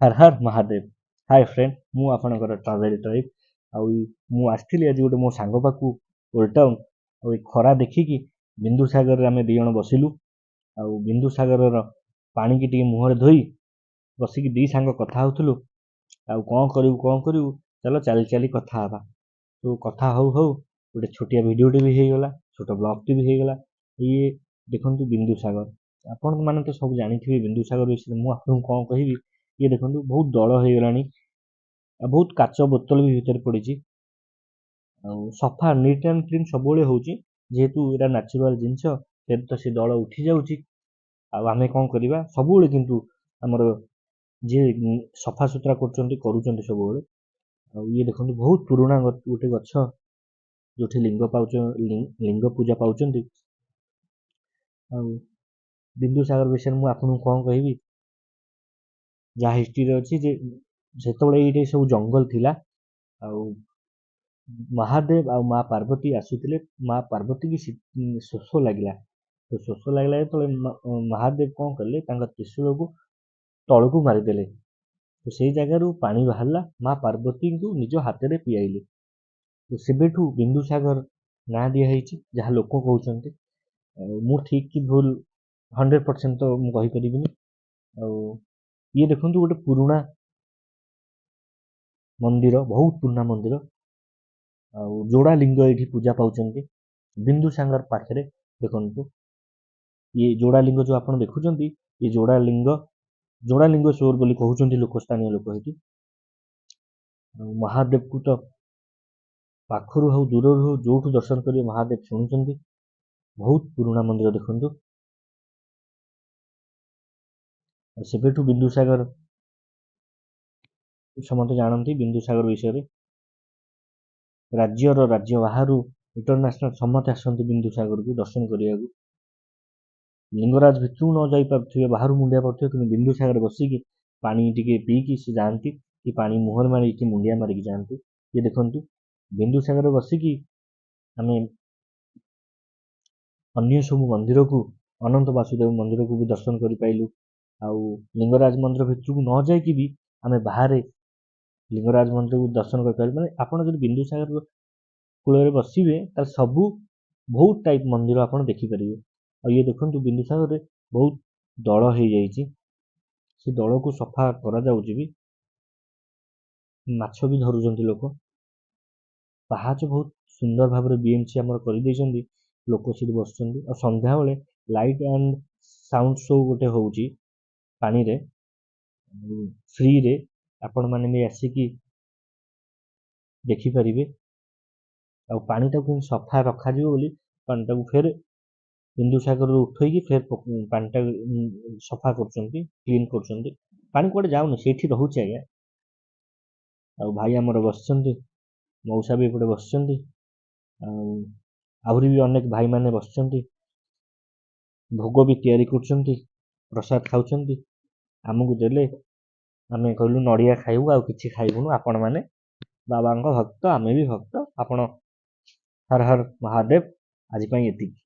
हर हर Mahadev. Hi friend, मु आपणकर travel tribe मु आसଥିଲି ଆଜି ଗୋଟେ ମୋ ସାଙ୍ଗ ପାଖକୁ ଓଲ୍ଡ ଟାଉନ୍। ଆଉ ଏ ଖରା ଦେଖିକି ବିନ୍ଦୁସାଗରରେ ଆମେ ଦି ଜଣ ବସିଲୁ। ଆଉ ବିନ୍ଦୁସାଗରର ପାଣିକି ଟିକେ ମୁହଁରେ ଧୋଇ ବସିକି ଦି ସାଙ୍ଗ କଥା ହଉଥିଲୁ। ଆଉ କଣ କରିବୁ ଚାଲ ଚାଲି ଚାଲି କଥା ହବା। ତ କଥା ହଉ ହଉ ଗୋଟେ ଛୋଟିଆ ଭିଡ଼ିଓଟେ ବି ହେଇଗଲା, ଛୋଟ ବ୍ଲଗଟେ ବି ହେଇଗଲା। ଇଏ ଦେଖନ୍ତୁ ବିନ୍ଦୁସାଗର, ଆପଣ ମାନେ ତ ସବୁ ଜାଣିଥିବେ ବିନ୍ଦୁସାଗର ବିଷୟରେ। ମୁଁ ଆପଣଙ୍କୁ କଣ କହିବି, ଇଏ ଦେଖନ୍ତୁ ବହୁତ ଦଳ ହେଇଗଲାଣି ଆଉ ବହୁତ କାଚ ବୋତଲ ବି ଭିତରେ ପଡ଼ିଛି। ଆଉ ସଫା ନିଟ୍ ଆଣ୍ଡ କ୍ଲିନ୍ ସବୁବେଳେ ହେଉଛି, ଯେହେତୁ ଏଇଟା ନ୍ୟାଚୁରାଲ ଜିନିଷ ସେଠି ତ ସେ ଦଳ ଉଠି ଯାଉଛି। ଆଉ ଆମେ କଣ କରିବା, ସବୁବେଳେ କିନ୍ତୁ ଆମର ଯିଏ ସଫାସୁତୁରା କରୁଛନ୍ତି ସବୁବେଳେ। ଆଉ ଇଏ ଦେଖନ୍ତୁ ବହୁତ ପୁରୁଣା ଗୋଟେ ଗଛ, ଯୋଉଠି ଲିଙ୍ଗ ପୂଜା ପାଉଛନ୍ତି। ଆଉ ବିନ୍ଦୁସାଗର ବିଷୟରେ ମୁଁ ଆପଣଙ୍କୁ କଣ କହିବି, ଯାହା ହିଷ୍ଟ୍ରିରେ ଅଛି ଯେ ସେତେବେଳେ ଏଇଠି ସବୁ ଜଙ୍ଗଲ ଥିଲା। ଆଉ ମହାଦେବ ଆଉ ମା ପାର୍ବତୀ ଆସୁଥିଲେ। ମା ପାର୍ବତୀ କି ଶୋଷ ଲାଗିଲା। ତ ଶୋଷ ଲାଗିଲା ଯେତେବେଳେ ମହାଦେବ କଣ କଲେ, ତାଙ୍କ ତ୍ରିଶୂଳକୁ ତଳକୁ ମାରିଦେଲେ। ତ ସେଇ ଜାଗାରୁ ପାଣି ବାହାରିଲା, ମା ପାର୍ବତୀଙ୍କୁ ନିଜ ହାତରେ ପିଆଇଲେ। ତ ସେବେଠୁ ବିନ୍ଦୁସାଗର ନାଁ ଦିଆହେଇଛି, ଯାହା ଲୋକ କହୁଛନ୍ତି। ମୁଁ ଠିକ୍ କି ଭୁଲ 100% ତ ମୁଁ କହିପାରିବିନି। ଆଉ ଇଏ ଦେଖନ୍ତୁ ଗୋଟେ ପୁରୁଣା ମନ୍ଦିର, ବହୁତ ପୁରୁଣା ମନ୍ଦିର। ଆଉ ଯୋଡ଼ା ଲିଙ୍ଗ ଏଇଠି ପୂଜା ପାଉଛନ୍ତି ବିନ୍ଦୁସାଗର ପାଖରେ। ଦେଖନ୍ତୁ ଇଏ ଯୋଡ଼ା ଲିଙ୍ଗ ଯୋଉ ଆପଣ ଦେଖୁଛନ୍ତି, ଇଏ ଯୋଡ଼ା ଲିଙ୍ଗେଶ୍ୱର ବୋଲି କହୁଛନ୍ତି ଲୋକ, ସ୍ଥାନୀୟ ଲୋକ ଏଠି। ଆଉ ମହାଦେବକୁ ତ ପାଖରୁ ହଉ ଦୂରରୁ ହଉ ଯୋଉଠୁ ଦର୍ଶନ କରିବେ ମହାଦେବ ଶୁଣୁଛନ୍ତି। ବହୁତ ପୁରୁଣା ମନ୍ଦିର ଦେଖନ୍ତୁ। ଆଉ ସେବେଠୁ ବିନ୍ଦୁସାଗର ସମସ୍ତେ ଜାଣନ୍ତି ବିନ୍ଦୁସାଗର ବିଷୟରେ। ରାଜ୍ୟ ବାହାରୁ ଇଣ୍ଟରନ୍ୟାସନାଲ ସମସ୍ତେ ଆସନ୍ତି ବିନ୍ଦୁସାଗରକୁ ଦର୍ଶନ କରିବାକୁ। ଲିଙ୍ଗରାଜ ଭିତରକୁ ନ ଯାଇ ପାରୁଥିବେ, ବାହାରୁ ମୁଣ୍ଡିଆ ପାରୁଥିବେ, କିନ୍ତୁ ବିନ୍ଦୁସାଗର ବସିକି ପାଣି ଟିକେ ପିଇକି ସେ ଯାଆନ୍ତି, କି ପାଣି ମୁହଁରେ ମାରିକି ମୁଣ୍ଡିଆ ମାରିକି ଯାଆନ୍ତି। ଇଏ ଦେଖନ୍ତୁ ବିନ୍ଦୁସାଗର ବସିକି ଆମେ ଅନ୍ୟ ସବୁ ମନ୍ଦିରକୁ, ଅନନ୍ତ ବାସୁଦେବ ମନ୍ଦିରକୁ ବି ଦର୍ଶନ କରିପାରିଲୁ। ଆଉ ଲିଙ୍ଗରାଜ ମନ୍ଦିର ଭିତରକୁ ନ ଯାଇକି ବି ଆମେ ବାହାରେ ଲିଙ୍ଗରାଜ ମନ୍ଦିରକୁ ଦର୍ଶନ କରିପାରିଲୁ। ମାନେ ଆପଣ ଯଦି ବିନ୍ଦୁସାଗର କୂଳରେ ବସିବେ ତାହେଲେ ସବୁ ବହୁତ ଟାଇପ ମନ୍ଦିର ଆପଣ ଦେଖିପାରିବେ। ଆଉ ଇଏ ଦେଖନ୍ତୁ ବିନ୍ଦୁସାଗରରେ ବହୁତ ଦଳ ହେଇଯାଇଛି, ସେ ଦଳକୁ ସଫା କରାଯାଉଛି ବି, ମାଛ ବି ଧରୁଛନ୍ତି ଲୋକ। ପାହାଚ ବହୁତ ସୁନ୍ଦର ଭାବରେ ବିଏମସି ଆମର କରିଦେଇଛନ୍ତି, ଲୋକ ସେଠି ବସୁଛନ୍ତି। ଆଉ ସନ୍ଧ୍ୟାବେଳେ ଲାଇଟ୍ ଆଣ୍ଡ ସାଉଣ୍ଡ ଶୋ ଗୋଟେ ହଉଛି ପାଣିରେ, ଫ୍ରିରେ ଆପଣମାନେ ବି ଆସିକି ଦେଖିପାରିବେ। ଆଉ ପାଣିଟାକୁ କେମିତି ସଫା ରଖାଯିବ ବୋଲି ପାଣିଟାକୁ ଫେର ବିନ୍ଦୁସାଗରରୁ ଉଠେଇକି ଫେର ପାଣିଟା ସଫା କରୁଛନ୍ତି, କ୍ଲିନ୍ କରୁଛନ୍ତି। ପାଣି କୁଆଡ଼େ ଯାଉନି, ସେଇଠି ରହୁଛି ଆଜ୍ଞା। ଆଉ ଭାଇ ଆମର ବସିଛନ୍ତି, ମଉସା ବି ଏପଟେ ବସିଛନ୍ତି। ଆଉ ଆହୁରି ବି ଅନେକ ଭାଇମାନେ ବସିଛନ୍ତି, ଭୋଗ ବି ତିଆରି କରୁଛନ୍ତି, ପ୍ରସାଦ ଖାଉଛନ୍ତି। ଆମକୁ ଦେଲେ, ଆମେ କହିଲୁ ନଡ଼ିଆ ଖାଇବୁ, ଆଉ କିଛି ଖାଇବୁନୁ। ଆପଣମାନେ ବାବାଙ୍କ ଭକ୍ତ, ଆମେ ବି ଭକ୍ତ। ଆପଣ ହର ହର ମହାଦେବ। ଆଜି ପାଇଁ ଏତିକି।